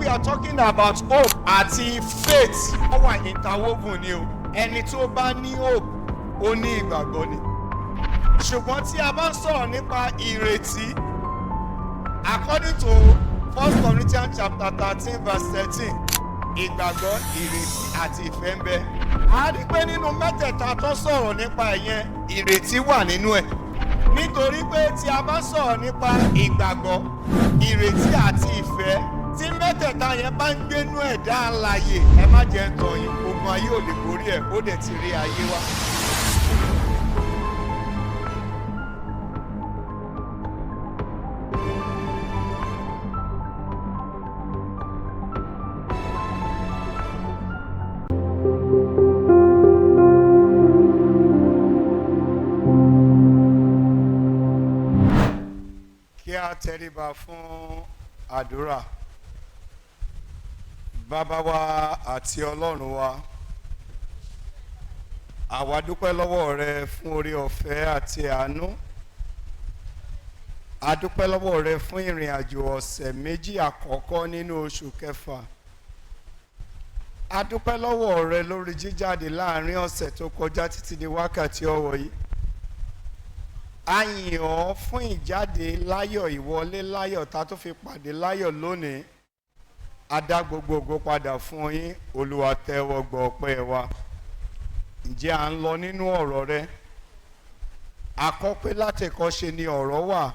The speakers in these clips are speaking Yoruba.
we are talking about hope àti faith, ó wà interwoven ni o. Ẹni tó bá ní hope, ó ní ìgbàgbọ́ ni. Ṣùgbọ́n tí a bá ń sọ̀rọ̀ nípa ìrètí, according to 1 Corinthians chapter 13 verse 13, ìgbàgbọ́, ìrètí àti ìfẹ́ ń bẹ. A rí pé nínú mẹ́tẹ̀ẹ̀ta tó sọ̀rọ̀ nípa ẹ̀yẹn, ìrètí wà nínú ẹ̀. Nítorí pé tí a bá sọ̀rọ̀ nípa ìgbàgbọ́, ìrètí àti ìfẹ́, tí mẹ́tẹ̀ẹ̀ta yẹn bá ń gbénú ẹ̀dá alààyè, ẹ má jẹ́ ń tàn yín, ogun ayé ò lè borí ẹ̀, ó dẹ̀ ti rí ayé wá. Kí a tẹríba fún àdúrà. Bàbá wa àti Ọlọ́run wa, àwa dúpẹ́ lọ́wọ́ rẹ fún oore ọ̀fẹ́ àti àánú. A dúpẹ́ lọ́wọ́ rẹ fún ìrìn àjò ọ̀sẹ̀ méjì àkọ́kọ́ nínú oṣù kẹfà. A dúpẹ́ lọ́wọ́ rẹ lórí jíjáde láàrin ọ̀sẹ̀ tó kọjá títí di wákàtí ọ̀wọ̀ yìí. A yìn ọ́ fún ìjáde láyọ̀, ìwọlé láyọ̀, ta tó fi pàdé láyọ̀ lónìí. A dá gbogbo ògo padà fún yín, Olúwa tẹ́wọ́ gbọ́ ọpẹ́ wa. Ǹjẹ́ à ń lọ nínú ọ̀rọ̀ rẹ? A kọ́ pé látẹ̀kọ́ṣe ni ọ̀rọ̀ wà.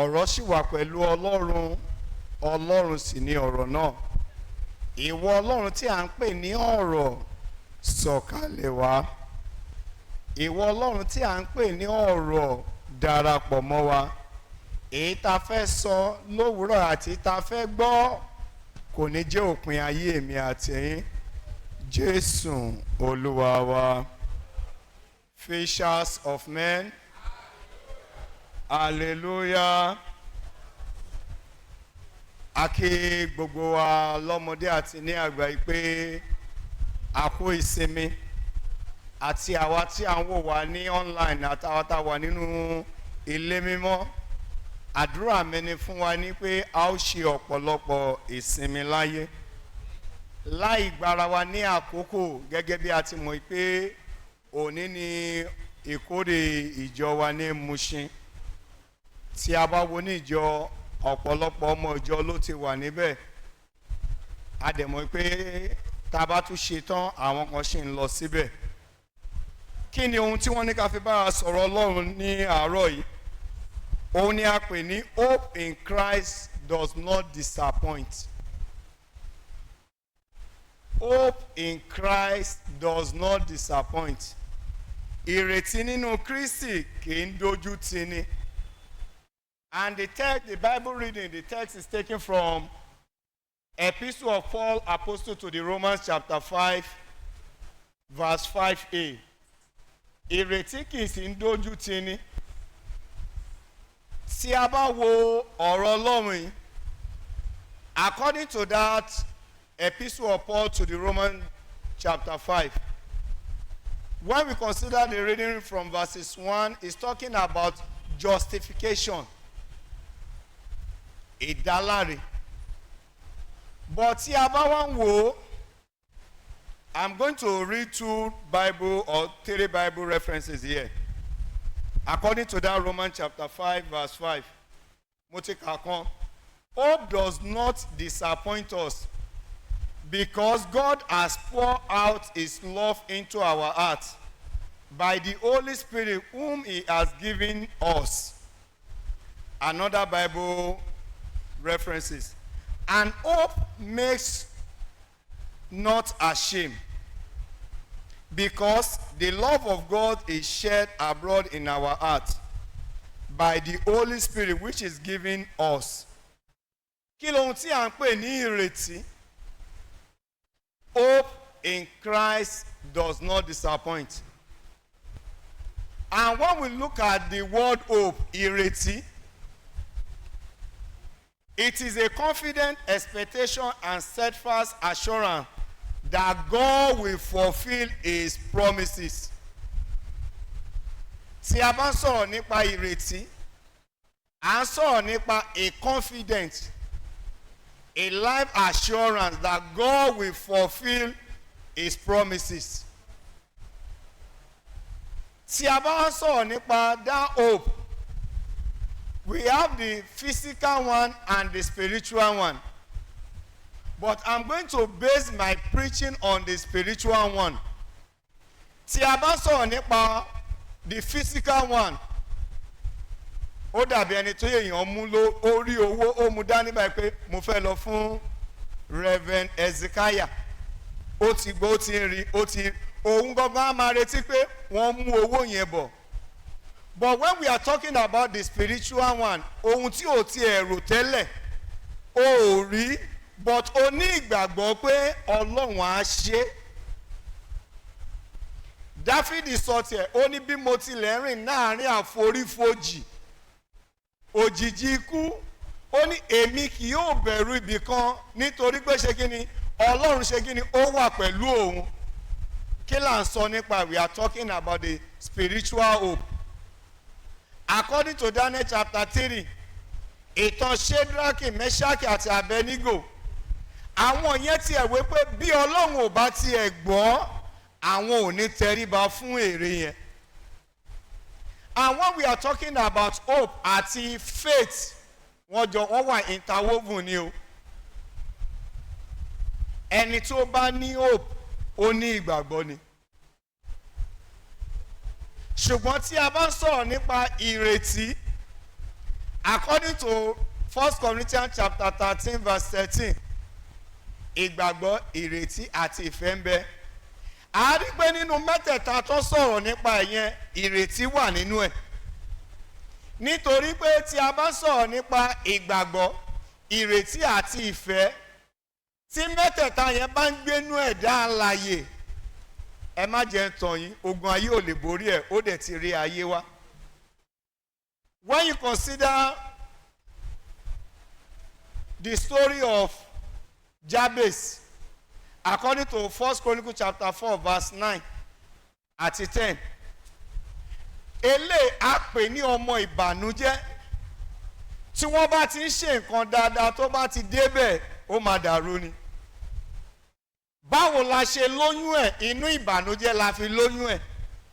Ọ̀rọ̀ sì wà pẹ̀lú Ọlọ́run, Ọlọ́run sì ni ọ̀rọ̀ náà. Ìwọ Ọlọ́run tí à ń pè ní ọ̀rọ̀, sọ̀kalẹ̀ wá. Ìwọ Ọlọ́run tí à ń pè ní ọ̀rọ̀, darapọ̀ mọ́ wa. Èyí tá fẹ́ sọ lówùúrọ̀ àti tá fẹ́ gbọ́ kò ní jẹ́ òpin ayé mi àti yín. Jésù Olúwa wa. Fishers of men. Hallelujah. A kí gbogbo wa lọ́mọdé àti ní àgbà yìí pé a kú ìsinmi. Àti àwa tí à ń wò wá ní online àtàwọn tá a wà nínú ilé mímọ́. Àdúrà mi ni fún wa ní pé a ó ṣe ọ̀pọ̀lọpọ̀ ìsinmi láyé. Láì gbára wa ní àkókò gẹ́gẹ́ bí a ti mọ̀ pé òní ni ìkórè ìjọ wa ní Mushin. Tí a bá wo ní ìjọ, ọ̀pọ̀lọpọ̀ ọmọ ìjọ ló ti wà níbẹ̀. A dẹ̀ mọ̀ pé tá a bá tún ṣe tán, àwọn kan ṣì ń lọ síbẹ̀. Kí ni ohun tí wọ́n ní ká fi bára sọ̀rọ̀ Ọlọ́run ní àárọ̀ yìí? Òun ni a pè ní hope in Christ does not disappoint. Hope in Christ does not disappoint. Ìrètí nínú Kristi kì í dojú tì ni. And the Bible reading, the text is taken from Epistle of Paul, Apostle to the Romans chapter 5, verse 5a. Ìrètí kì í sì ń dojú tì ni. Tí a bá wo ọ̀rọ̀ Ọlọ́run yìí, according to that Epistle of Paul to the Romans chapter 5, when we consider the reading from verses 1, it's talking about justification, ìdáláre. But tí a bá wá ń wò, I'm going to read 3 Bible references here. According to that Romans chapter 5 verse 5. Mo ti kà kan. Hope does not disappoint us because God has poured out his love into our hearts by the Holy Spirit whom he has given us. Another Bible references. And hope makes not ashamed, because the love of God is shed abroad in our hearts by the Holy Spirit which is given us. Kí lohun tí à ń pè ní ìrètí? Hope in Christ does not disappoint. And when we look at the word hope, ìrètí, it is a confident expectation and steadfast assurance that God will fulfill his promises. Tí a bá ń sọ̀rọ̀ nípa ìrètí, à ń sọ̀rọ̀ nípa a confident a life assurance that God will fulfill his promises. Tí a bá ń sọ̀rọ̀ nípa that hope, we have the physical one and the spiritual one. But I'm going to base my preaching on the spiritual one. Tí a bá ń sọ̀rọ̀ nípa the physical one, ó dàbí ẹni tó èèyàn mú orí owó ó mú dání báyìí pé mo fẹ́ lọ fún Reverend Ezekiah. Ó ti gbọ́, ó ti ń rí, ó ti òun gangan á máa retí pé wọ́n mú owó yẹn bọ̀. But when we are talking about the spiritual one, ohun tí ò ti ẹ̀rù tẹ́lẹ̀ ó ò rí, but ó ní ìgbàgbọ́ pé Ọlọ́run á ṣe. Dáfídì sọ tiẹ̀, ó ní bí mo tilẹ̀ rìn láàrin àforífojì òjìji ikú, ó ní èmi kì yóò bẹ̀rù ibì kan nítorí pé ṣe kí ni Ọlọ́run ṣe kí ni ó wà pẹ̀lú òun. Kí là ń sọ nípa? We are talking about the spiritual hope. According to Daniel chapter 3, ìtàn Ṣédrákì, Mẹ́ṣákì àti Abẹ́nígò, àwọn yẹn tiẹ̀ wé pé bí Ọlọ́run ò bá tiẹ̀ gbọ́, àwọn ò ní tẹríba fún èrè yẹn. And when we are talking about hope àti faith, wọ́n wà interwoven ni o. Ẹni tó bá ní hope, ó ní ìgbàgbọ́ ni. Ṣùgbọ́n tí a bá ń sọ̀rọ̀ nípa ìrètí, according to 1 Corinthians chapter 13 verse 13, ìgbàgbọ́, ìrètí àti ìfẹ́ ń bẹ. A rí pé nínú mẹ́tẹ̀ẹ̀ta tó sọ̀rọ̀ nípa ẹ̀yẹn, ìrètí wà nínú ẹ̀. Nítorí pé tí a bá sọ̀rọ̀ nípa ìgbàgbọ́, ìrètí àti ìfẹ́, tí mẹ́tẹ̀ẹ̀ta yẹn bá ń gbénú ẹ̀dá alààyè, ẹ má jẹ́ tàn yín, ogun ayé ò lè borí ẹ̀, ó dẹ̀ ti rí ayé wá. When you consider the story of Jabez, according to 1 Chronicles chapter 4 verse 9 àti 10, eléyìí á pè ní ọmọ ìbànújẹ́. Tí wọ́n bá ti ń ṣe nǹkan dáadáa tó bá ti débẹ̀, ó máa dàrú ni. Báwo la ṣe lóyún ẹ̀? Inú ìbànújẹ́ la fi lóyún ẹ̀,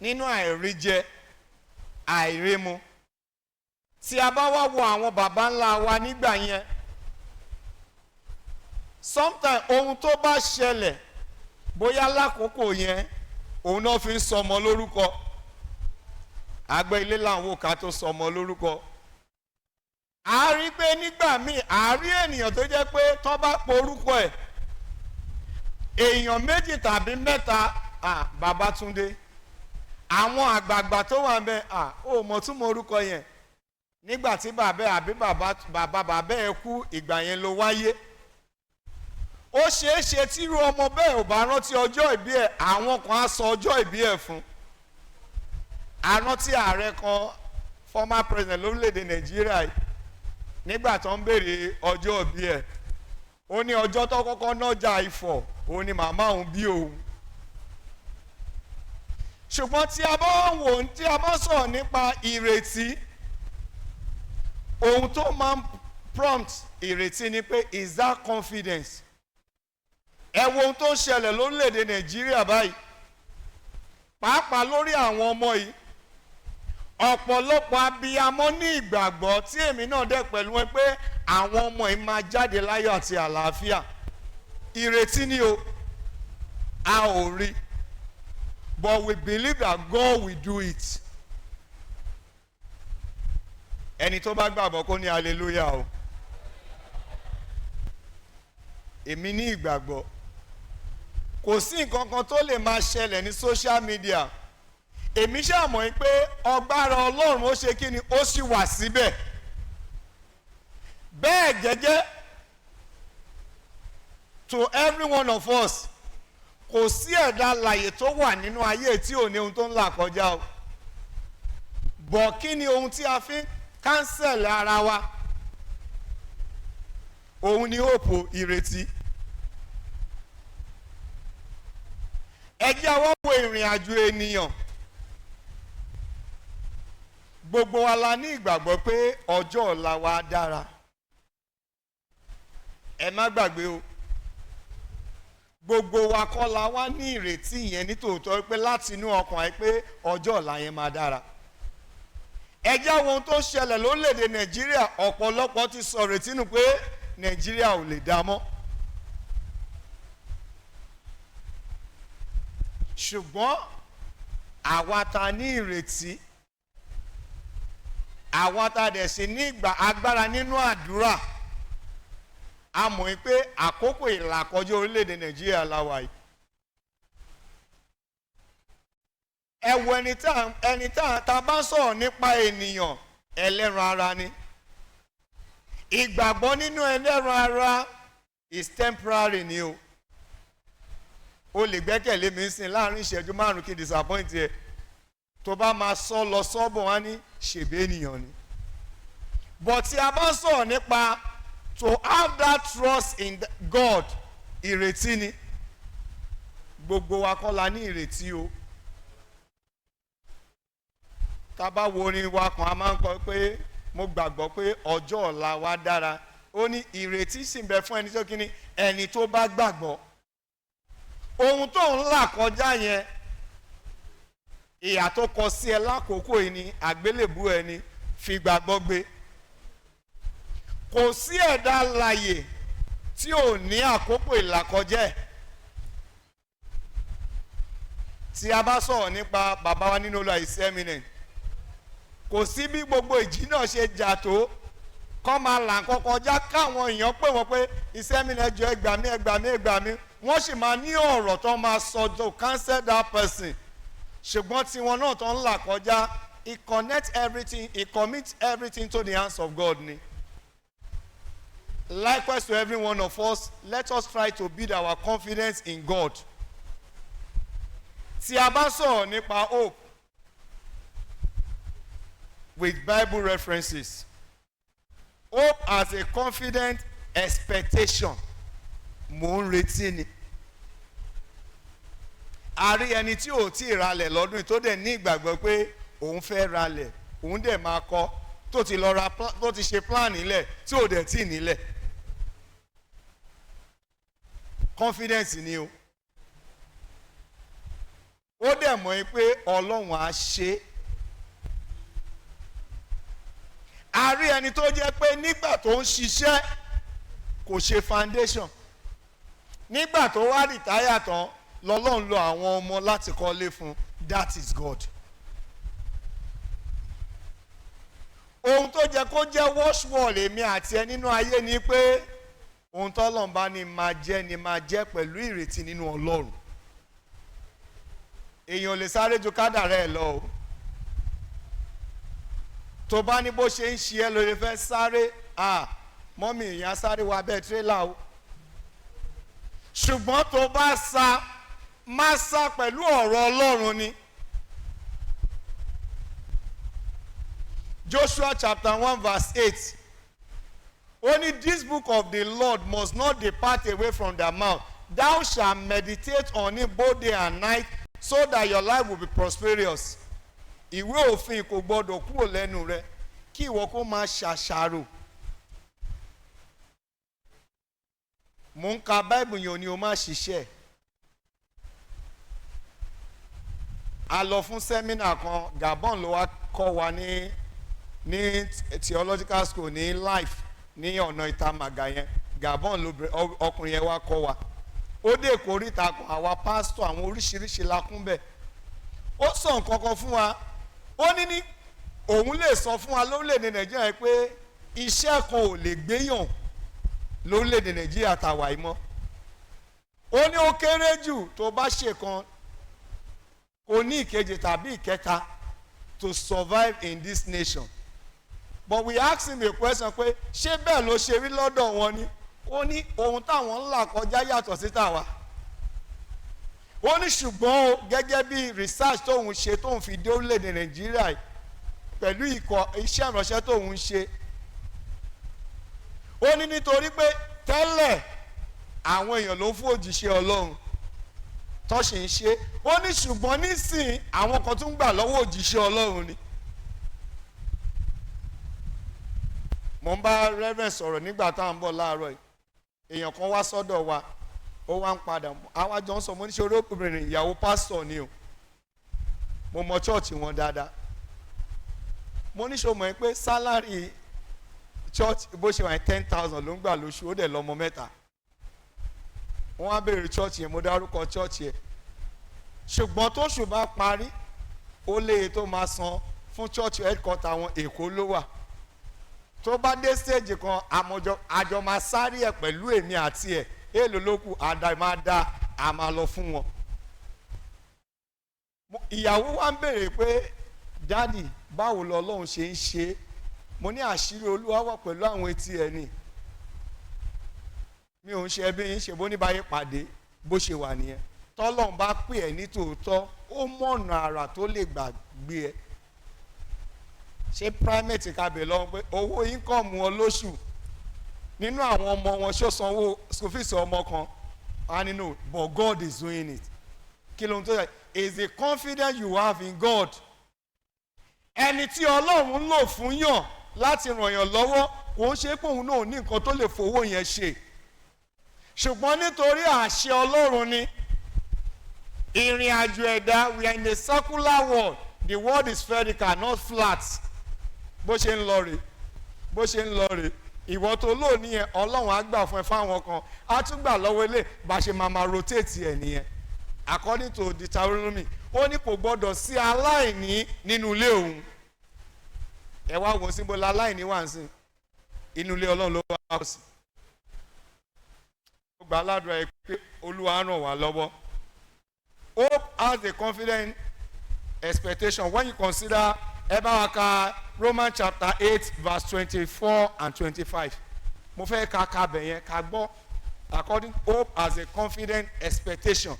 nínú àìríjẹ àìrímu. Tí a bá wá wo àwọn baba ńlá wa nígbà yẹn, sometimes ohun tó bá ṣẹlẹ̀ bóyá lákòókò yẹn òun náà fi ń sọmọ lórúkọ. Àgbẹ̀ ilé làwọn òkà tó sọmọ lórúkọ. A rí pé nígbà míì a rí ènìyàn tó jẹ́ pé tó bá porúkọ ẹ̀, èèyàn méjì tàbí mẹ́ta, Babátúndé, àwọn àgbààgbà tó wà ńbẹ̀, ó mọ̀ tún mọ orúkọ yẹn. Nígbà tí bàbá àbí bàbá ẹ̀ kú, ìgbà yẹn ló wáyé. Ó ṣeé ṣe tírú ọmọ bẹ́ẹ̀ ò bá rántí ọjọ́ ìbí ẹ̀, àwọn kan á sọ ọjọ́ ìbí ẹ̀ fún. Àrántí ààrẹ kan, former president lórílẹ̀‐èdè Nàìjíríà yìí, nígbà tó ń béèrè ọjọ́ ìbí ẹ̀, ó ní ọjọ́ tó kọ́kọ́ nájà Ifọ̀, ó ní màmá òun bí òun. Ṣùgbọ́n tí a bá wò, tí a bá sọ̀rọ̀ nípa ìrètí, ohun tó máa ń prompt ìrètí ni pé is that confidence. Ẹ wo ohun tó ń ṣẹlẹ̀ lórílẹ̀‐èdè Nàìjíríà báyìí, pàápàá lórí àwọn ọmọ yìí. Ọ̀pọ̀lọpọ̀ abiyamọ ní ìgbàgbọ́, tí èmi náà dẹ̀ pẹ̀lú wọn, pé àwọn ọmọ yìí máa jáde láyọ̀ àti àlàáfíà. Ìrètí ni o, a ò rí, but we believe that God will do it. Ẹni tó bá gbàgbọ́ kó ní hallelujah o. Èmi ní ìgbàgbọ́. Kò sí nǹkan kan tó lè máa ṣẹlẹ̀ ní social media. Èmi ṣàmọ̀ pé ọgbára Ọlọ́run ó ṣe kí ni, ó sì wà síbẹ̀. Bẹ́ẹ̀ gẹ́gẹ́, to every one of us, kò sí ẹ̀dá alààyè tó wà nínú ayé tí ò ní ohun tó ń là kọjá o. Bọ̀ kí ni ohun tí a fi ń cancel ara wa? Òun ni hope, ìrètí. Ẹ jẹ́ a wá wo ìrìn àjò ènìyàn. Gbogbo wa la ní ìgbàgbọ́ pé ọjọ́ ọ̀la wa dára. ẹ má gbàgbé o, gbogbo wa kọ́ la wá ní ìrètí yẹn nítòótọ́ pé láti inú ọkàn ẹ pé ọjọ́ ọ̀la yẹn máa dára. ẹ jẹ́ àwọn ohun tó ṣẹlẹ̀ lórílẹ̀‐èdè Nàìjíríà, ọ̀pọ̀lọpọ̀ ti sọ ìrètí nù pé Nàìjíríà ò lè dá mọ́. ṣùgbọ́n àwa ta ní ìrètí, àwa ta dẹ̀ sí ní agbára nínú àdúrà, a mọ̀ pé àkókò ìlàkọjá orílẹ̀-èdè Nàìjíríà la wà yìí. ẹ wo ẹni tá bá sọ̀rọ̀ nípa ènìyàn ẹlẹ́ran ara ni. ìgbàgbọ́ nínú ẹlẹ́ran ara is temporary ni o. o lè gbẹ́kẹ̀lé mi sìn láàrin ìṣẹ́jú márùn-ún kí n disappoint ẹ, tó bá máa sọ lọ sọ́bọ̀ wá ní ṣèbí ènìyàn ni. but tí a bá sọ̀rọ̀ nípa to have that trust in God, ìrètí ni. gbogbo wa kọ́ la ní ìrètí o. tá bá wo orin wa kan a máa ń kọ pé mo gbàgbọ́ pé ọjọ́ ọ̀la wa dára. ó ní ìrètí sì ń bẹ fún ẹni tó kíni, ẹni tó bá gbàgbọ́. ohun tó ń là kọjá yẹn, ìyà tó kọ sí ẹ lákòókò yìí ni àgbélébú ẹni, fi gbàgbọ́ gbé. kò sí ẹ̀dá alààyè tí ò ní àkókò ìlàkọjá ẹ̀. tí a bá sọ̀rọ̀ nípa bàbá wa nínú Olúwa His Eminence, kò sí bí gbogbo ìjì náà ṣe jà tó kọ́ máa là ń kọjá káwọn èèyàn pè wọ́n pé His Eminence jọ̀ọ́ ẹ gbà mí, ẹ gbà mí, ẹ gbà mí, wọ́n sì máa ní ọ̀rọ̀ tó máa sọ to cancel that person. ṣùgbọ́n tiwọn náà tó ń là kọjá, he connects everything, he commits everything to the hands of God ni. Likewise to every one of us, let us try to build our confidence in God. tí a bá sọ̀rọ̀ nípa hope with Bible references, hope as a confident expectation, mò ń retí ni. a rí ẹni tí ò tí ì ralẹ̀ lọ́dún tó dẹ̀ ní ìgbàgbọ́ pé òun fẹ́ ralẹ̀, òun dẹ̀ máa kọ́, tó ti lọ ra tó ti ṣe plan nílẹ̀ tí ò dẹ̀ tí ì nílẹ̀. confidence ni o. ó dẹ̀ mọ̀ pé Ọlọ́run á ṣe. a rí ẹni tó jẹ́ pé nígbà tó ń ṣiṣẹ́ kò ṣe foundation, nígbà tó wá rìtáyà tán lọ́lọ́run lo àwọn ọmọ láti kọ́lé fún. that is God. ohun tó jẹ́ kó jẹ́ washwall èmi àti ẹ nínú ayé ni pé ohun tọ́lọ́run bá ní máa jẹ́ ni máa jẹ́ pẹ̀lú ìrètí nínú Ọlọ́run. èèyàn lè sáré ju kádàrá ẹ̀ lọ o. tó bá ní bó ṣe ń ṣe ẹ́ lórí fẹ́ sáré, mọ́mì èèyàn sáré wa bẹ́ẹ̀ tírélà o. ṣùgbọ́n tó bá sá, má sá pẹ̀lú ọ̀rọ̀ Ọlọ́run ni. Joshua chapter 1 verse 8. Only this book of the Lord must not depart away from their mouth. Thou shalt meditate on it both day and night, so that your life will be prosperous. Ìwé òfin kò gbọdọ̀ kúrò lẹ́nu rẹ, kí ìwọ kó máa ṣàṣàrò. Mò ń ka Bible yẹn ò ní o máa ṣiṣẹ́. A lọ fún sẹ́mínà kan, Gabon ló wá kọ́ wa ní theological school ní life ní ọ̀nà Ìtàmàgà yẹn. Gabon ló ọkùnrin yẹn wá kọ́ wa. Ó dé ìkórìtà kan, àwa pásítọ̀ àwọn oríṣiríṣi la kún bẹ́ẹ̀. Ó sọ nǹkan kan fún wa. Ó ní òun lè sọ fún wa lórílẹ̀‐èdè Nàìjíríà pé iṣẹ́ kan ò lè gbéyàn lórílẹ̀‐èdè Nàìjíríà tàwa yìí mọ́. Ó ní ó kéré jù tó bá ṣe kan kò ní ìkejì tàbí ìkẹta to survive in this nation. But we ask him a question pé ṣé bẹ́ẹ̀ ló ṣe rí lọ́dọ̀ wọn ni? Ó ní ohun táwọn ń là kọjá yàtọ̀ sí tàwa. Ó ní ṣùgbọ́n o, gẹ́gẹ́ bí research tóun ṣe tóun fi dé orílẹ̀-èdè Nàìjíríà pẹ̀lú iṣẹ́ ìránṣẹ́ tóun ṣe. Ó ní nítorí pé tẹ́lẹ̀ àwọn èèyàn ló ń fún òjíṣẹ́ Ọlọ́run tó ṣe ń ṣe. Ó ní ṣùgbọ́n nísìn àwọn kan tún gbà lọ́wọ́ òjíṣẹ́ Ọlọ́run ni. Mo ń bá Reverend sọ̀rọ̀ nígbà tá à ń bọ̀ láàárọ̀ yìí. èèyàn kan wá sọ́dọ̀ wa ó wá ń padà àwa jọ ń sọ mo ní ṣe olóbìnrin ìyàwó pásítọ̀ ni o mo mọ chọ́ọ̀chì wọn dáadáa mo ní ṣe mọ̀ pé sálárì church bó ṣe wà ní 10,000 ló ń gbà lóṣù ó dẹ̀ lọ́mọ mẹ́ta wọ́n á béèrè church yẹn mo dárúkọ church yẹn ṣùgbọ́n tóṣù bá parí ó léye tó máa san fún church headquarter wọn Èkó ló wà tó bá dé stage kan àjọ máa sáré ẹ̀ pẹ̀lú èmi àti ẹ̀ èèlò ló kù àdá máa dá a máa lọ fún wọn. ìyàwó wa ń béèrè pé dádì báwo lọ́lọ́run ṣe ń ṣe mo ní àṣírí Olúwa wà pẹ̀lú àwọn etí ẹ̀ ni mi ò ń ṣe ẹbí yín ṣe bó ní báyìí pàdé bó ṣe wà nìyẹn tọ́lọ́run bá pè ẹ́ ní tòótọ́ ó mọ̀nà àrà tó lè gbàgbé ẹ ṣé primate kábẹ̀ lọ́wọ́ pé owó income wọn lóṣù nínú àwọn ọmọ wọn ṣó sanwó school fees ọmọ kan I know but God is doing it kí ló ń tó yẹ is the confidence you have in God ẹni tí Ọlọ́run ń lò fún yàn láti ràn yàn lọ́wọ́ kò ń ṣe pé òun náà ní nǹkan tó lè fowó yẹn ṣe ṣùgbọ́n nítorí àṣẹ Ọlọ́run ni ìrìn àjò ẹ̀dá we are in a circular world the world is spherical not flat bó ṣe ń lọ rè ìwọ tó lò nìyẹn Ọlọ́run á gbà fún ẹ fáwọn kan á tún gbà lọ́wọ́ ilé bá ṣe máa rotate ẹ̀ nìyẹn according to Deuteronomy ó ní kò gbọdọ̀ sí aláìní nínú ilé òun ẹ wá wọ́n síbo la aláìní wà ń sìn inú ilé Ọlọ́run ló wá sí ó gba aládùúrà ẹ pé Olúwa ràn wá lọ́wọ́. Hope has a confident expectation when you consider Ebawaka Romans chapter 8 verse 24 and 25. Mo fẹ́ ka bẹ̀ yẹn ká gbọ́ according hope has a confident expectation.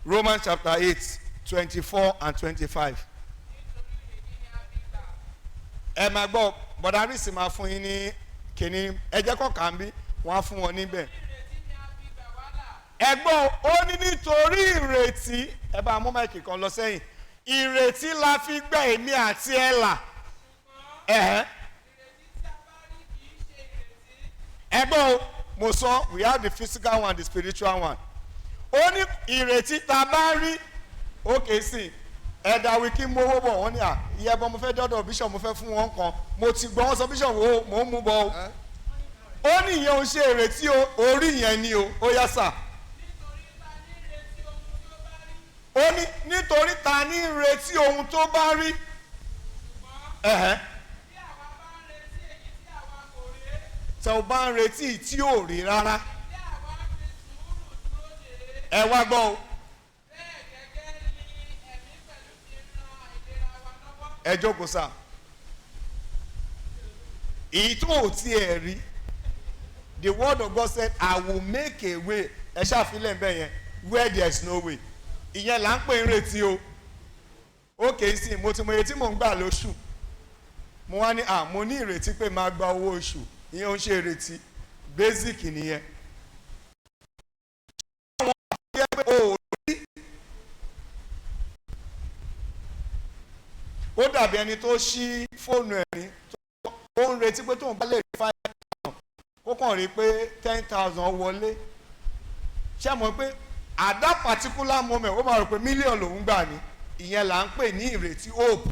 Romans chapter 8 24 and 25. Ẹ máa gbọ́ bọ̀dárí sì máa fún yín ní kìíní ẹ jẹ́ kọ́ kà ń bí wọ́n á fún wọn níbẹ̀. Ẹ̀gbọ́n ó ní nítorí ìrètí ẹ bá mú máìkì kan lọ sẹ́yìn ìrètí la fi gbà èmi àti ẹ là. Ẹ̀gbọ́n mo sọ we have the physical one the spiritual one. Ó ní ìrètí tá bá rí òkè sí ẹ̀dá wíkí mówó bọ̀ wọ́n ní à ìyẹ́bọn mo fẹ́ dọ́dọ̀ bíṣọ̀ mo fẹ́ fún wọn kan mo ti gbọ́ wọn sọ bíṣọ̀ wo mò ń mú bọ̀ o. Ó ní ìyẹn ò ṣe ìrètí orí yẹn ni o ó yá sà. Ó ní nítorí ta ní retí ohun tó bá rí. Tẹ ò bá ń retí tí ò rí rárá. Ẹ wá gbọ́ o. Ẹ jókòó sá. Èyí tó ò tiẹ̀ rí. The word of God said, I will make a way. Ẹ ṣàfilẹ̀ ń bẹ̀ yẹn. Where there is no way. Ìyẹn là ń pè ń retí o. Ókè sí mo ti mọ iye tí mò ń gbà lóṣù. Mo wá ní mo ní ìrètí pé máa gba owó oṣù. Ìyẹn ò ń ṣe ìrètí. Basic nìyẹn. Àwọn àfihàn pé o ò rí. Ó dàbí ẹni tó ṣí fóònù ẹ̀rín. Ó ń retí pé tóun bá lè rí 5,000. Ó kàn rí pé 10,000 wọlé. Ṣé mo pé at that particular moment ó máa rò pé mílíọ̀nù lòún gbà ní ìyẹn là ń pè ní ìrètí hope.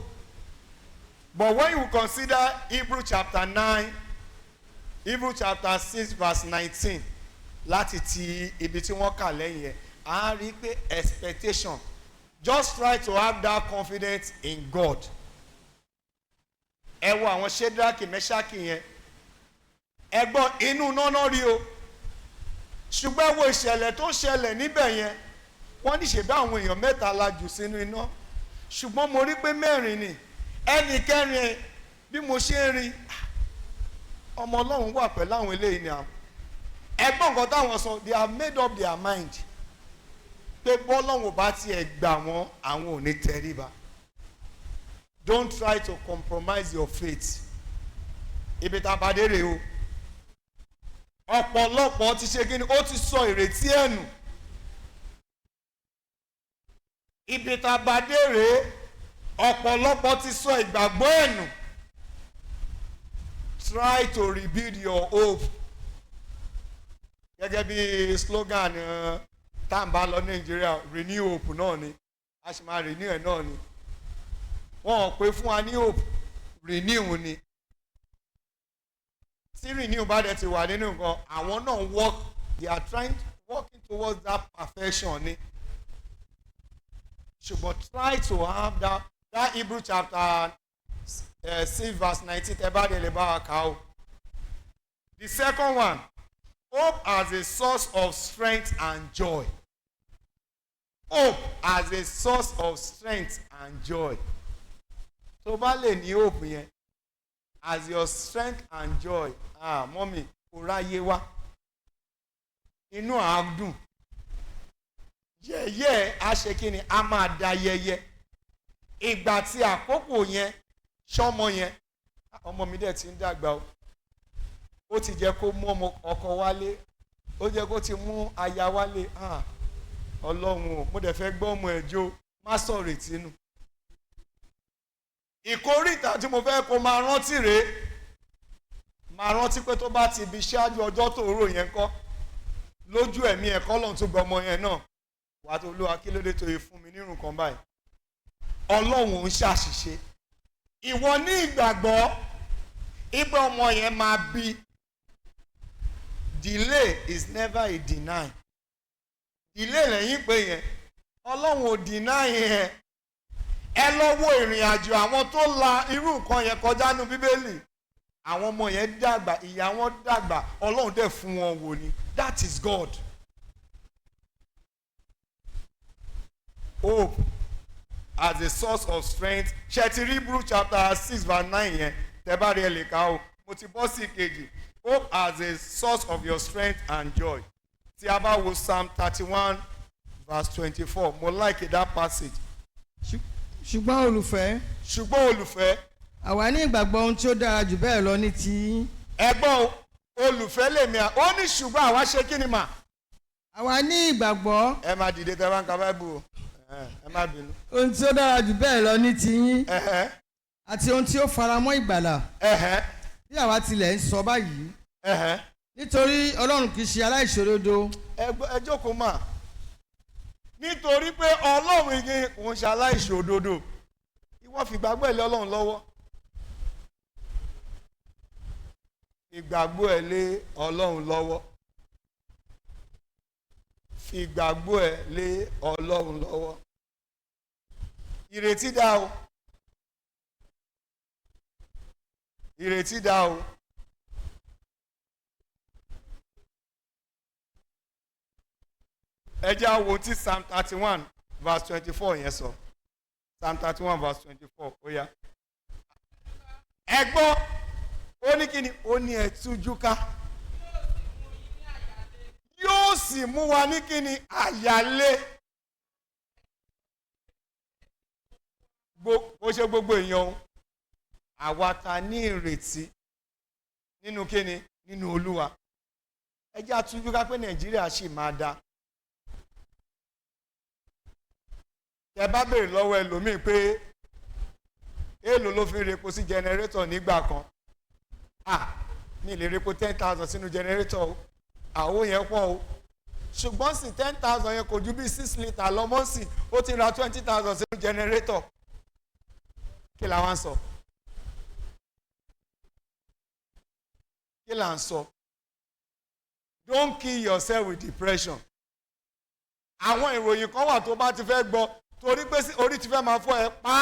But when you consider Hebrew chapter 9 Hebrew chapter 6 verse 19 láti ti ibi tí wọ́n kà lẹ́yìn ẹ̀ à ń rí pé expectation just try to have that confidence in God. Ẹ wo àwọn Ṣédrákì Mẹ́ṣákì yẹn ẹ gbọ́ inú náná rí o ṣùgbọ́n wo ìṣẹ̀lẹ̀ tó ṣẹlẹ̀ níbẹ̀ yẹn wọ́n ní ṣe bá àwọn èèyàn mẹ́ta la jù sínú iná ṣùgbọ́n mo rí pé mẹ́rin ni ẹnì kẹrin ẹ bí mo ṣe ń rí ọmọ Ọlọ́run wà pẹ̀lú àwọn eléyìí ni àwọn ẹgbọ́n nǹkan táwọn sọ they have made up their mind pé bọ́lọ́run bá tiẹ̀ gbà wọ́n àwọn ò ní tẹríba. Don't try to compromise your faith. Ibi tá a bá dé rèé o. Ọ̀pọ̀lọpọ̀ ti ṣe kíni ó ti sọ ìrètí ẹ̀ nù. Ibi tá a bá dé rèé ọ̀pọ̀lọpọ̀ ti sọ ìgbàgbọ́ ẹ̀ nù. Try to rebuild your hope gẹ́gẹ́ bí slogan tá à ń bá lọ Nàìjíríà renew hope náà ni a sì máa renew ẹ̀ náà ni wọ́n ò pé fún wa ní hope renew ni tí renew bá dẹ̀ ti wà nínú nǹkan àwọn náà they are working towards that perfection ni ṣùgbọ́n try to have that Hebrew chapter 6 verse 19 ẹ bá dẹ̀ lè bá wa kà ó. The second one, hope as a source of strength and joy. Hope as a source of strength and joy. Tó bá lè ní hope yẹn as your strength and joy. Mọ́mì kò ráyé wá. Inú à dùn. Yẹ̀yẹ́ a ṣe kí ni a máa da yẹyẹ. Ìgbà tí àkókò yẹn ṣọ́mọ yẹn ọmọ mi dẹ̀ ti ń dàgbà o. Ó ti jẹ́ kó mú ọmọ ọkọ wálé ó jẹ́ kó ti mú aya wálé Ọlọ́run o mo dẹ̀ fẹ́ gbọ́ ọmọ ẹ̀jọ́ má sọ̀rọ̀ ìtinú. Ìkórìtà tí mo fẹ́ kó máa rántí rèé máa rántí pé tó bá ti bí ṣáájú ọjọ́ tó rò yẹn kọ́ lójú ẹ̀mí ẹ̀kọ́ lọ́n tó gbọ́ ọmọ yẹn náà wà tó Olúwa kí ló dé tó yẹ fún mi nírun kan báyìí. Ọlọ́run ń ṣàṣìṣe ìwọ ní ìgbàgbọ́ ìgbà ọmọ yẹn máa bí. Delay is never a deny. Delay lẹ́yìn pé yẹn Ọlọ́run ò deny yẹn. Ẹ lọ wo ìrìn àjò àwọn tó la irú nǹkan yẹn kọjá nínú Bíbélì. Àwọn ọmọ yẹn dàgbà ìyá wọn dàgbà Ọlọ́run dẹ̀ fún wọn wò ni. That is God. Hope as a source of strength. Ṣètìrí Hebrew chapter 6 verse 9 yẹn tẹ́ bá rí ẹ lè kà ó. Mo ti bọ́ sí ìkejì. Hope as a source of your strength and joy. Tí a bá wo Psalm 31 verse 24, mo like that passage. Ṣùgbọ́n olùfẹ́. Àwa ní ìgbàgbọ́ ohun tí ó dára jù bẹ́ẹ̀ lọ ní ti. Ẹ̀gbọ́n olùfẹ́ lèmi ó ní ṣùgbọ́n àwa ṣe kí ni mà? Àwa ní ìgbàgbọ́. Ẹ máa dìde tẹ́ bá ń ka Báíbù o. Ẹ má bínú. Ohun tí ó dára jù bẹ́ẹ̀ lọ ní ti yín. Àti ohun tí ó faramọ́ ìgbàlà. Bí àwa tilẹ̀ ń sọ báyìí nítorí Ọlọ́run kì í ṣe aláìṣòdodo. Ẹ jókòó mà nítorí pé Ọlọ́run igi kò ń ṣe aláìṣòdodo ìwọ fìgbàgbọ́ ẹ̀ lé Ọlọ́run lọ́wọ́ fìgbàgbọ́ ẹ̀ lé Ọlọ́run lọ́wọ́ fìgbàgbọ́ ẹ̀ lé Ọlọ́run lọ́wọ́ ìrètí dá o. Ìrètí dá o. Ẹ jẹ́ á wo tí Psalm 31 verse 24 yẹn sọ. Psalm 31 verse 24 ó yá. Ẹ gbọ́ ó ní kí ni ó ní ẹ tújú ká. Yóò sì mú wa ní kí ni àyálé. Bó ṣe gbogbo èèyàn o. Àwa ta ní ìrètí nínú kíni nínú Olúwa ẹ jẹ́ àtúnjú ká pé Nàìjíríà ṣì máa da. Tẹ́ bá béèrè lọ́wọ́ ẹlòmíì pé èèlò ló fi repo sí jẹnẹrétọ̀ nígbà kan mi lè repo 10,000 sínú jẹnẹrétọ̀ o àwo yẹn pọ̀ o ṣùgbọ́n sì 10,000 yẹn kò ju bí 6 litre lọ́mọ́ sí ó ti ra 20,000 sínú jẹnẹrétọ̀ kí la wá ń sọ. Kí là ń sọ? Don't kill yourself with depression. Àwọn ìròyìn kan wà tó bá ti fẹ́ gbọ́ torí pé orí ti fẹ́ máa fọ́ ẹ pa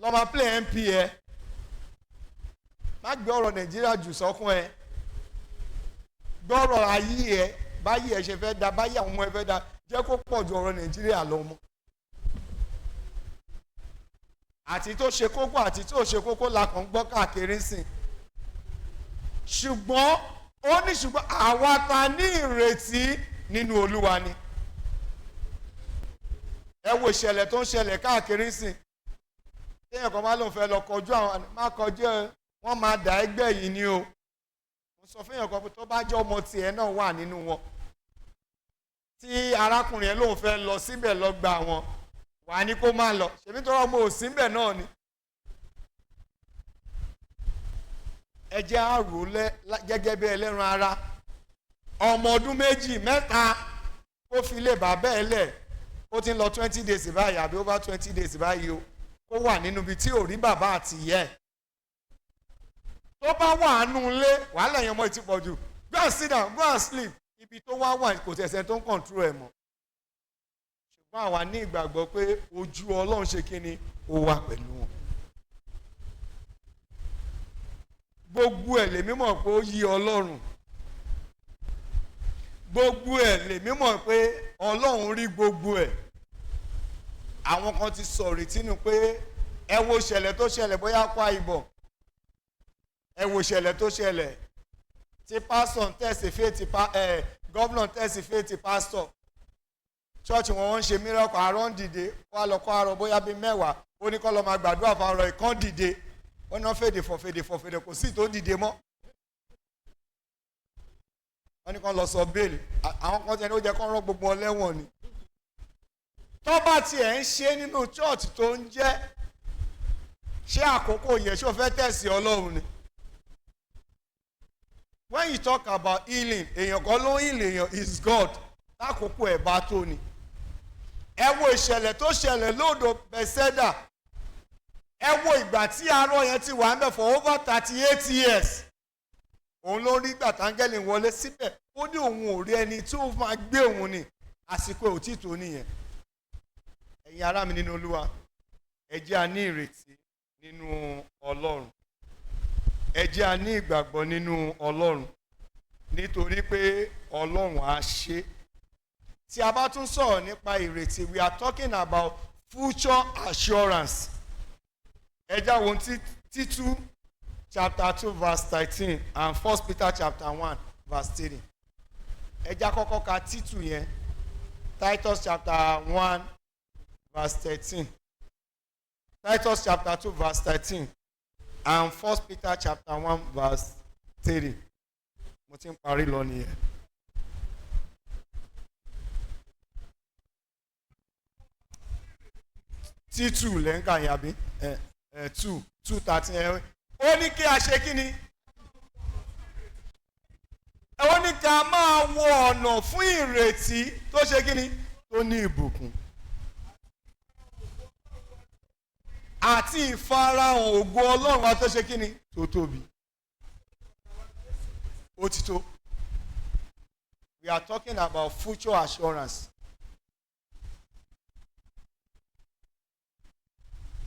lọ máa play MP ẹ má gbé ọ̀rọ̀ Nàìjíríà jù sọ́kún ẹ gbọ́ ọ̀rọ̀ ayé ẹ báyìí ẹ ṣe fẹ́ da báyìí àwọn ọmọ ẹ fẹ́ da jẹ́ kó pọ̀ ju ọ̀rọ̀ Nàìjíríà lọ mọ́. Àti tó ṣe kókó àti tó ṣe kókó la kàn ń gbọ́ káàkiri sìn. Ṣùgbọ́n ó ní ṣùgbọ́n àwa ta ní ìrètí nínú Olúwa ni. Ẹ wo ìṣẹ̀lẹ̀ tó ń ṣẹlẹ̀ káàkiri sìn. Téèyàn kan máa lóun fẹ́ lọ kọjú àwọn máa kọjú ẹ wọ́n máa dà ẹgbẹ́ yìí ni o. Mo sọ fún èèyàn kan tó bá jẹ́ ọmọ tiẹ̀ náà wà nínú wọn. Tí arákùnrin yẹn lóun fẹ́ lọ síbẹ̀ lọ gba wọn wà ní kó má lọ ṣèbí tó rọ́ mo ò síbẹ̀ náà ni. Ẹ jẹ́ àrò gẹ́gẹ́ bí ẹlẹ́ran ara ọmọ ọdún méjì mẹ́ta kó fi lè bàbá ẹ̀ lẹ̀ ó ti ń lọ 20 days báyìí àbí over 20 days báyìí o kó wà nínú ibi tí ò rí bàbá àti ìyá ẹ̀ tó bá wà nù lé wàhálà yẹn mọ́ ti pọ̀ jù go and sit down go and sleep ibi tó wá wà kò tẹ̀sẹ̀ tó ń control ẹ̀ mọ́ ṣùgbọ́n àwa ní ìgbàgbọ́ pé ojú Ọlọ́run ṣe kí ni ó wà pẹ̀lú wọn gbogbo ẹ̀ lèmi mọ̀ pé ó yí Ọlọ́run gbogbo ẹ̀ lèmi mọ̀ pé Ọlọ́run rí gbogbo ẹ̀ àwọn kan ti sọ̀rọ̀ tínú pé ẹ wo ìṣẹ̀lẹ̀ tó ṣẹlẹ̀ bóyá Akwa Ibom ẹ wo ìṣẹ̀lẹ̀ tó ṣẹlẹ̀ tí pásítọ̀ ń tẹ̀sí fèètì gọ́vnọ̀ ń tẹ̀sí fèètì pásítọ̀ ṣọ́ọ̀ṣì wọn ń ṣe mírọ́kọ̀ àárọ̀ ń dìde wọ́n á lọ kọ́ àárọ̀ bóyá bíi 10 ó ní kọ́ lọ máa gbàdúrà fún àárọ̀ ìkan dìde wọ́n náà fèdè kò sí tó dìde mọ́ wọ́n ní kọ́ lọ sọ bẹ́ẹ̀lì àwọn kan tẹ́ni ó jẹ́ kọ́ rán gbogbo ọlẹ́wọ̀n ni tó bá tiẹ̀ ń ṣe nínú chọ́ọ̀chì tó ń jẹ́ ṣé àkókò yẹn ṣó fẹ́ tẹ̀sí Ọlọ́run ni when you talk about healing èèyàn kan ló ń heal èèyàn is God lákòókò ẹ̀ bá tó ni ẹ wo ìṣẹ̀lẹ̀ tó ṣẹlẹ̀ lódò Bethesda ẹ wo ìgbà tí arọ yẹn ti wà ń bẹ̀ for over 38 years òun ló rí ìgbà táńgẹ́lì wọlé síbẹ̀ ó ní òun ò rí ẹni tó máa gbé òun ni àsìkò òtítọ́ nìyẹn ẹ̀yin ará mi nínú Olúwa ẹ jẹ́ a ní ìrètí nínú Ọlọ́run ẹ jẹ́ a ní ìgbàgbọ́ nínú Ọlọ́run nítorí pé Ọlọ́run á ṣe tí a bá tún sọ̀rọ̀ nípa ìrètí we are talking about future assurance ẹ já wo Títù chapter 2 verse 13 and 1 Peter chapter 1 verse 3 ẹ já kọ́kọ́ ka Títù yẹn Titus chapter 1 verse 13 Titus chapter 2 verse 13 and 1 Peter chapter 1 verse 3 mo ti ń parí lọ nìyẹn. Títù lẹ́ńkà yẹn àbí 2:13 ó ní kí a ṣe kí ni ó ní ká máa wo ọ̀nà fún ìrètí tó ṣe kí ni tó ní ìbùkún àti ìfarahàn ògo Ọlọ́run wa tó ṣe kí ni tó tóbi ó ti tó we are talking about future assurance.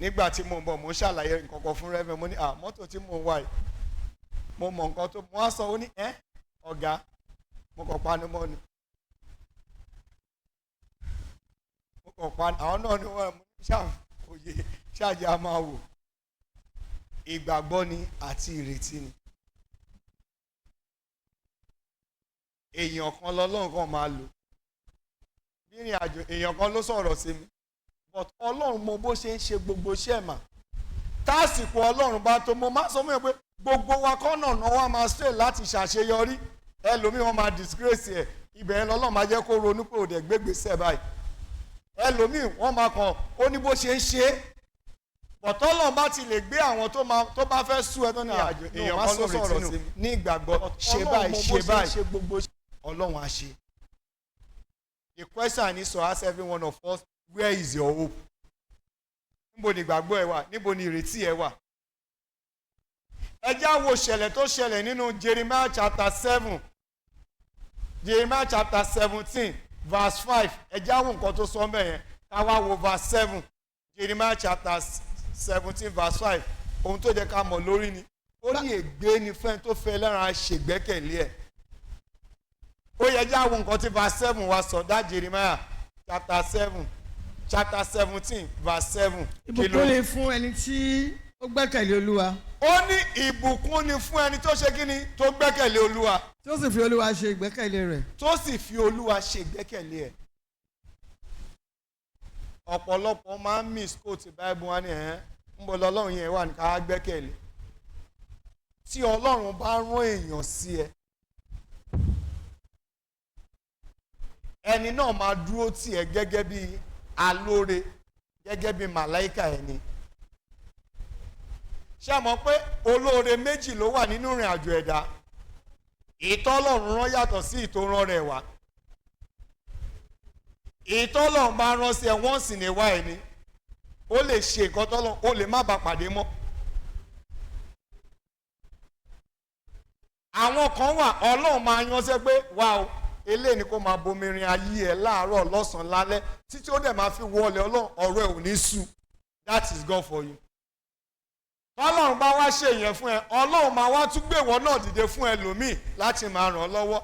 Nígbà tí mo ń bọ̀ mo ń ṣàlàyé nǹkan kan fún rẹ́fẹ̀ mo ní mọ́tò tí mo ń wá yìí mo mọ̀ nǹkan tó mo á sọ ó ní ọ̀gá mo kàn pa ni mọ́ ni mo kàn pa àwọn náà ni wọ́n ṣàkóye ṣáàjì a máa wò ìgbàgbọ́ ni àti ìrètí ni èèyàn kan lọ́lọ́run kan máa lò bí ìrìn àjò èèyàn kan ló sọ̀rọ̀ sí mi but Ọlọ́run mọ bó ṣe ń ṣe gbogbo iṣẹ́ mà tásìkò Ọlọ́run bá tó mo máa sọ fún yẹn pé gbogbo wa kọ́nà náà wá máa straight láti ṣàṣeyọrí ẹlòmíì wọn máa disgrace ẹ̀ ibẹ̀ yẹn lọ́lọ́run máa jẹ́ kó ronú pé òde gbégbèsè báyìí ẹlòmíì wọ́n máa kàn ó ní bó ṣe ń ṣe é but Ọlọ́run bá ti lè gbé àwọn tó bá fẹ́ sú ẹ tó ní àjò èèyàn kan ló sọ̀rọ̀ sí ní ìgbàgbọ́ ṣe báyìí Ọlọ́run á ṣe. The question I need to ask every one of us, where is your hope? Níbo ni ìgbàgbọ́ ẹ wà? Níbo ni ìrètí ẹ wà? Ẹ já wo ìṣẹ̀lẹ̀ tó ṣẹlẹ̀ nínú Jeremiah chapter 7 Jeremiah chapter 17 verse 5 ẹ já wo nǹkan tó sọ mẹ́ yẹn ká wá wo verse 7 Jeremiah chapter 17 verse 5 ohun tó jẹ́ ká mọ̀ lórí ni ó ní ègbé ni fún ẹni tó fẹ́ ẹlẹ́ran ṣègbẹ́kẹ̀lé ẹ̀ ó yẹ já wo nǹkan tí verse 7 wá sọ dá Jeremiah chapter 17 verse 7. Ìbùkún ni fún ẹni tí ó gbẹ́kẹ̀lé Olúwa. Ó ní ìbùkún ni fún ẹni tó ṣe kí ni tó gbẹ́kẹ̀lé Olúwa. Tó sì fi Olúwa ṣe ìgbẹ́kẹ̀lé rẹ̀. Tó sì fi Olúwa ṣe ìgbẹ́kẹ̀lé ẹ̀. Ọ̀pọ̀lọpọ̀ máa ń misquote Bible wọn ni ń bọ̀ lọ́lọ́run yẹn wà ní ká gbẹ́kẹ̀lé. Tí Ọlọ́run bá rán èèyàn sí ẹ ẹni náà máa dúró tì ẹ́ gẹ́gẹ́ bí alóore gẹ́gẹ́ bí màláìkà ẹni. Ṣé mọ̀ pé olóore méjì ló wà nínú ìrìn àjò ẹ̀dá? ìtọ́lọ́run rán yàtọ̀ sí ìtòrán rẹ̀ wá. ìtọ́lọ́run bá rán sí ẹ once in a while ni ó lè ṣe nǹkan tọ́lọ́run ó lè má bá pàdé mọ́. àwọn kan wà ọlọ́run máa yan ṣẹ́ pé wà o eléyìí ni kó máa bomirin ayé ẹ láàárọ̀ lọ́sàn-án lálẹ́ títí ó dẹ̀ máa fi wọlé ọlọ́run ọ̀rọ̀ ẹ̀ ò ní sú. That is God for you. Ọlọ́run bá wá ṣe yẹn fún ẹ ọlọ́run máa wá tún gbèwọ́ náà dìde fún ẹlòmíì láti máa ràn ọ́ lọ́wọ́.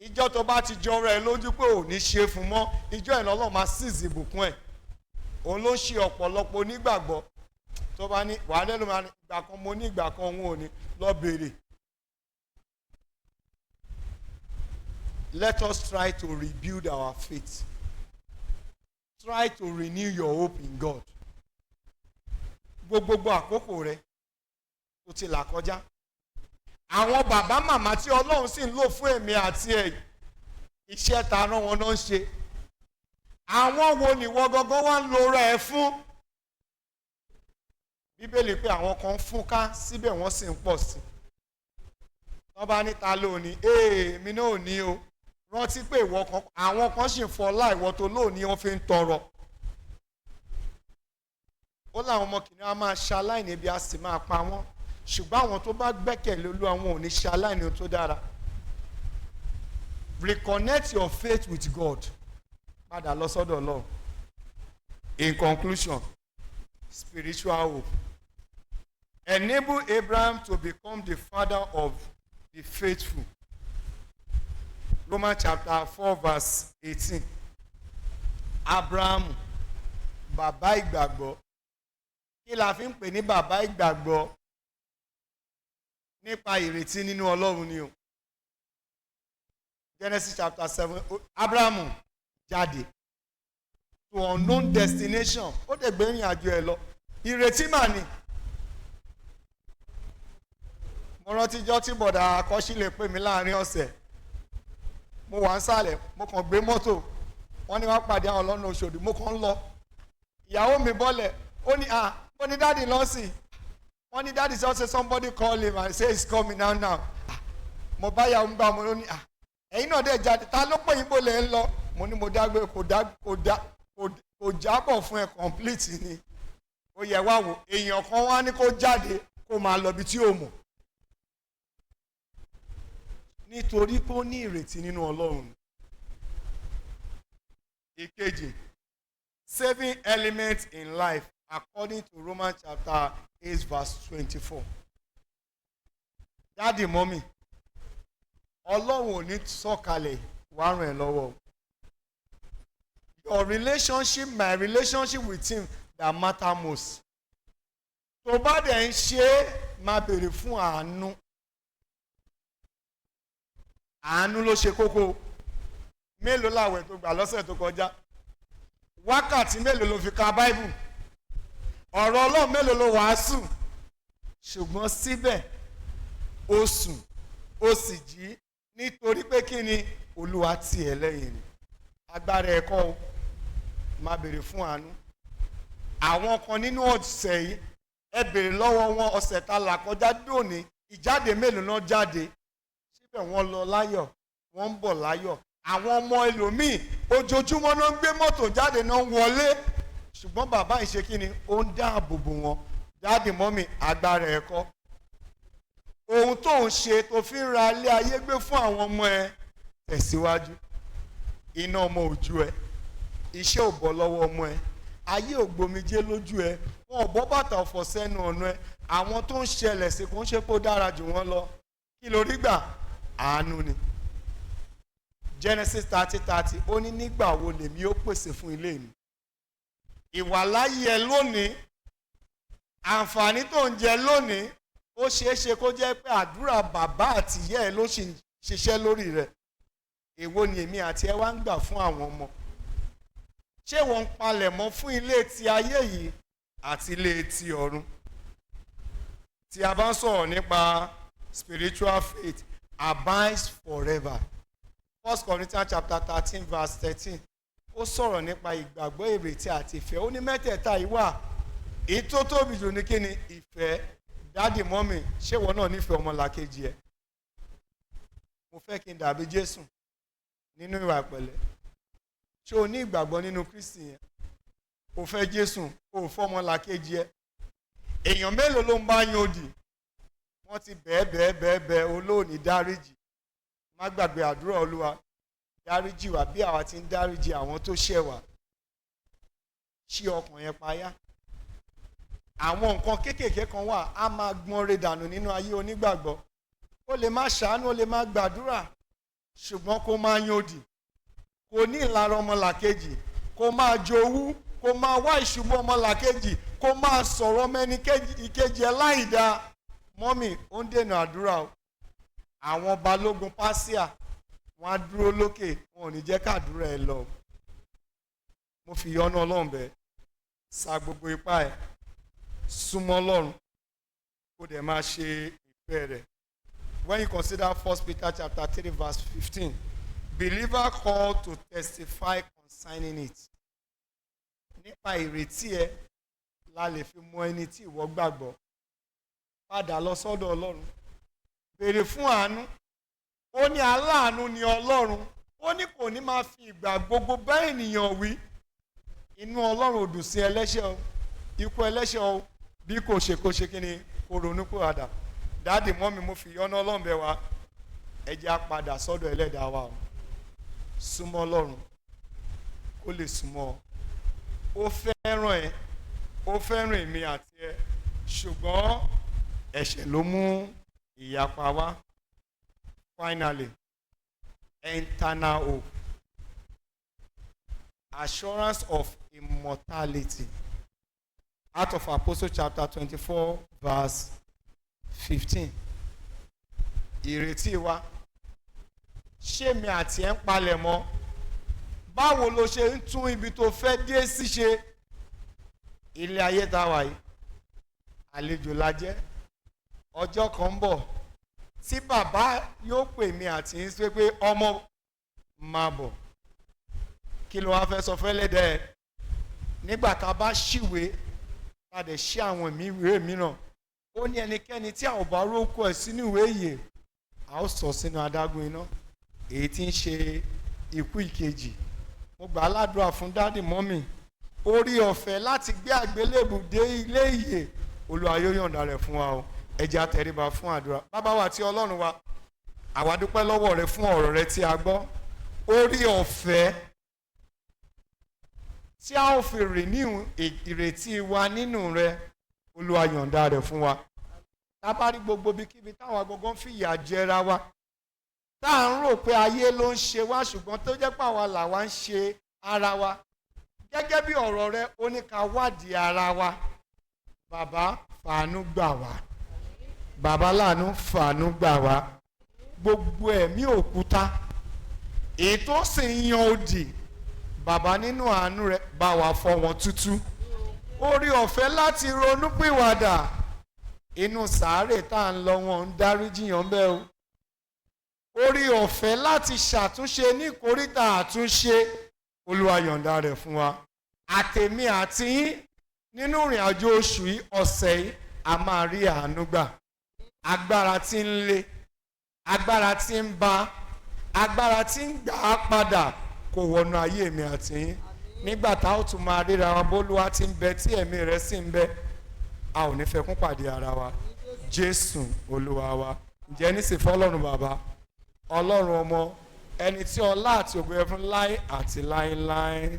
ìjọ tó bá ti jọra ẹ lójú pé ò ní ṣe fún mọ́ ìjọ ẹ̀ lọ́lọ́run máa seize ìbùkún ẹ̀. òun ló ṣe ọ̀pọ̀lọpọ̀ onígbàgbọ́ tó bá ní wàá lẹ́nu máa ní ìgbà kan mo ní ìgbà kan òun ò ní lọ béèrè. Let us try to rebuild our faith. Try to renew your hope in God. Gbogbo àkókò rẹ tó ti là kọjá. Àwọn bàbá màmá tí Ọlọ́run sì ń lò fún èmi àti ẹ̀ iṣẹ́ ta rán wọn náà ń ṣe. Àwọn wo ni wọ́n gangan wá ń lo rẹ̀ fún? Bíbélì pé àwọn kan ń fún ká síbẹ̀ wọ́n sì ń pọ̀ sí. Wọ́n bá ní ta ló ní èmi náà ò ní o. Rántí pé ìwọ kan àwọn kan sì ń fọlá ìwọ tó lónìí wọ́n fi ń tọrọ. Ó láwọn ọmọ kìnìún á máa ṣaláìní ebi á sì máa pa wọ́n ṣùgbọ́n àwọn tó bá gbẹ́kẹ̀lé Olúwa wọn ò ní ṣaláìní tó dára. Reconnect your faith with God. Padà lọ sọ́dọ̀ Ọlọ́run. In conclusion, spiritual hope. Enable Abraham to become the father of the faithful. Romans chapter 4 verse 18. Abraham, bàbá ìgbàgbọ́. Kí la fi ń pè ní bàbá ìgbàgbọ́? Nípa ìrètí nínú Ọlọ́run ni o. Genesis chapter 7. Abraham jáde to unknown destination. Ó dẹ̀ gbé ìrìn àjò ẹ̀ lọ. Ìrètí mà ni. Mo rántí jọ́ tí bọ̀dà Akọ́ṣílẹ̀ pè mí láàrin ọ̀sẹ̀. Mo wà ń sàlẹ̀ mo kàn gbé mọ́tò wọ́n ní wọ́n pàdé àwọn ọlọ́run Òṣòdì mo kàn ń lọ. Ìyàwó mi bọ́lẹ̀ ó ní mo ní dáàdì lọ́sìn wọ́n ní dáàdì sọ say somebody call him and say he's coming now. Mo bá yàwó mi gbà mo ní ẹ̀yin náà dẹ̀ jáde ta ló pè yín bó lẹ̀ ń lọ mo ní mo dágbé kò jábọ̀ fún ẹ complete ni. Ó yẹ wá wò èèyàn kan wá ní kó jáde kó máa lọ bí tí ò mọ̀. Nítorí pé ó ní ìrètí nínú Ọlọ́run. Ìkejì, saving elements in life according to Romans chapter 8 verse 24. Daddy, mommy, Ọlọ́run ò ní sọ̀kalẹ̀ wá ràn ẹ́ lọ́wọ́. Your relationship, my relationship with him that matter most. Tó bá dẹ̀ ń ṣe máa béèrè fún àánú. Àánú ló ṣe kókó. Mélòó làwẹ̀ tó gbà lọ́sẹ̀ tó kọjá? Wákàtí mélòó ló fi ka Báíbù? Ọ̀rọ̀ Ọlọ́run mélòó ló wàásù? Ṣùgbọ́n síbẹ̀ ó sùn ó sì jí nítorí pé kí ni Olúwa tì ẹ́ lẹ́yìn ni. Agbára ẹ̀kọ́ o máa béèrè fún àánú. Àwọn kan nínú ọ̀sẹ̀ yìí ẹ béèrè lọ́wọ́ wọn ọ̀sẹ̀ tá là kọjá dòní ìjáde mélòó náà jáde. Wọ́n lọ láyọ̀ wọ́n ń bọ̀ láyọ̀. Àwọn ọmọ ẹlòmíì ojoojúmọ́ náà ń gbé mọ́tò jáde náà wọlé ṣùgbọ́n bàbá ìṣe kí ni ó ń dáàbò bò wọn. Dáàdì mọ́mì agbára ẹ̀kọ́. Ohun tó ń ṣe tó fi ń ra ilé ayé gbé fún àwọn ọmọ ẹ tẹ̀síwájú. Iná ọmọ ojú ẹ iṣẹ́ ò bọ́ lọ́wọ́ ọmọ ẹ ayé ò gbomijé lójú ẹ wọn ò bọ́ bàtà ọ̀fọ̀ sẹ́nu ọ̀nà ẹ àwọn tó ń ṣẹlẹ̀ sí kò ń ṣe pé ó dára jù wọ́n lọ. Kí ló rí gbà? Àánú ni. Genesis 30:30 ó ní nígbà wo lèmi ó pèsè fún ilé mi. Ìwàláyé ẹ lónìí àǹfààní tó ń jẹ lónìí ó ṣeé ṣe kó jẹ́ pé àdúrà bàbá àti ìyá ẹ ló sì ń ṣiṣẹ́ lórí rẹ̀. Èwo ni èmi àti ẹ wá ń gbà fún àwọn ọmọ? Ṣé wọ́n ń palẹ̀ mọ́ fún ilé ti ayé yìí àti ilé ti ọ̀run? Tí a bá ń sọ̀rọ̀ nípa spiritual faith abides forever. 1 Corinthians chapter 13 verse 13. Ó sọ̀rọ̀ nípa ìgbàgbọ́, ìrètí àti ìfẹ́. Ó ní mẹ́tẹ̀ẹ̀ta yìí wà. Èyí tó tóbi jù ní kíni? Ìfẹ́. Dáàdì mọ́mì ṣé ìwọ náà nífẹ̀ẹ́ ọmọlàkejì ẹ? Mo mo fẹ́ kí n dàbí Jésù nínú ìwà pẹ̀lẹ́. Ṣé o ní ìgbàgbọ́ nínú Kristi yẹn? O fẹ́ Jésù, o fọ́mọ làkejì ẹ. Èèyàn mélòó ló ń bá yan òdì? Wọ́n ti bẹ́ẹ̀ olóòní dáríjì. Má gbàgbé àdúrà Olúwa, dáríjì wá bí àwa ti ń dáríjì àwọn tó ṣẹ̀ wá. Ṣí ọkàn yẹn payá. Àwọn nǹkan kéékèèké kan wà á máa gbọ́n re dànù nínú ayé onígbàgbọ́. Ó lè má ṣàánú, ó lè má gbàdúrà, ṣùgbọ́n kó máa yan òdì, kó ní ìlara ọmọlàkejì, kó máa jowú, kó máa wá ìṣubú ọmọlàkejì, kó máa sọ̀rọ̀ mẹ́ni ìkejì ẹ̀ láì dáa. Mọ́mì, ó ń dènà àdúrà o. Àwọn balógun Pásíà wọ́n á dúró lókè, wọn ò ní jẹ́ kàdúrà ẹ lọ. Mo fi yọ́nú Ọlọ́run bẹ̀, sa gbogbo ipá ẹ̀, súnmọ́ Ọlọ́run, kó dẹ̀ máa ṣe ìfẹ́ rẹ̀. When you consider 1 Peter chapter 3 verse 15, believer called to testify concerning it. Nípa ìrètí ẹ la lè fi mọ ẹni tí ìwọ gbàgbọ́. Padà lọ sọ́dọ̀ Ọlọ́run, béèrè fún àánú. Ó ní aláàánú ni Ọlọ́run. Ó ní kò ní máa fi ìgbà gbogbo bá ènìyàn wí. Inú Ọlọ́run ò dùn sí ẹlẹ́ṣẹ̀ o, ikú ẹlẹ́ṣẹ̀ o, bí kò ṣe kí ni kò ronú pìwàdà. Dáàdì mọ́mì, mo fi yọ́nú Ọlọ́run bẹ̀ wá. Ẹ jẹ́ á padà sọ́dọ̀ ẹlẹ́dàá wa o. Súnmọ́ Ọlọ́run kó lè súnmọ́ ọ. Ó fẹ́ràn ẹ, ó fẹ́ràn èmi àti ẹ, ṣùgbọ́n ẹ̀ṣẹ̀ ló mú ìyapa wá. Finally, eternal hope, assurance of immortality. Out of Apostle chapter 24 verse 15. Ìrètí wa, ṣé mi àti ẹ̀ ń palẹ̀ mọ́? Báwo lo ṣe ń tún ibi tó fẹ́ dé sí ṣe? Ilé ayé tá a wà yìí, àlejò la jẹ́. Ọjọ́ kan ń bọ̀ tí bàbá yóò pè mí àti ń sọ pé ọmọ máa bọ̀. Kí ló wá fẹ́ sọ fẹ́lẹ́dẹ̀ ẹ? Nígbà tá a bá ṣìwé, tá a dẹ̀ ṣí àwọn ìwé mìíràn, ó ní ẹnikẹ́ni tí a ò bá rókò ẹ̀ sínú ìwé ìyè, a ó sọ sínú adágún iná, èyí tí ń ṣe ikú ìkejì. Mo gbà á ládùúrà fún dáàdì mọ́mì, orí ọ̀fẹ́ láti gbé àgbélébù dé ilé ìyè, Olúwa yóò yọ̀ǹda rẹ̀ fún wa o. Ẹ jẹ́ á tẹríba fún àdúrà. Bàbá wa àti Ọlọ́run wa, àwa dúpẹ́ lọ́wọ́ rẹ fún ọ̀rọ̀ rẹ tí a gbọ́. Orí ọ̀fẹ́ tí a ó fi rìn ní ìrètí wa nínú rẹ, Olúwa yọ̀ǹda rẹ̀ fún wa. Tá bá rí gbogbo ibikíbi táwọn agogo ń fìyà jẹra wa, tá à ń rò pé ayé ló ń ṣe wá, ṣùgbọ́n tó jẹ́ pé àwa làwa ń ṣe ara wa. Gẹ́gẹ́ bí ọ̀rọ̀ rẹ, ó ní ká wádìí ara wa. Bàbá, fàánú gbà wá. Bàbá láàánú, fàánú gbà wá. Gbogbo ẹ̀mí òkúta èyí tó sì ń yan òdì, bàbá nínú àánú rẹ bá wa fọ́ wọn tútú. Orí ọ̀fẹ́ láti ronúpìwàdà, inú sàárè tá à ń lọ wọn ń dáríjìyàn bẹ́ẹ̀ o. Orí ọ̀fẹ́ láti ṣàtúnṣe ní ìkóríta àtúnṣe, Olúwa yọ̀ǹda rẹ̀ fún wa. Àtèmi àti yín nínú ìrìn àjò oṣù yìí, ọ̀sẹ̀ yìí, a máa rí àánú gbà. Agbára tí ń lé, agbára tí ń bá, agbára tí ń gbà á padà kò wọnú ayé mi àti yín. Nígbà tá ó tún máa ríra wa, bólúwa ti ń bẹ tí ẹ̀mí rẹ̀ sì ń bẹ, a ò ní fẹ́ kún pàdé ara wa. Jésù Olúwa wa. Ǹjẹ́ nísìnyí fọ́lọ́run bàbá, Ọlọ́run ọmọ, ẹni tí ọlá àti ògo yẹ fún láé àti láéláé.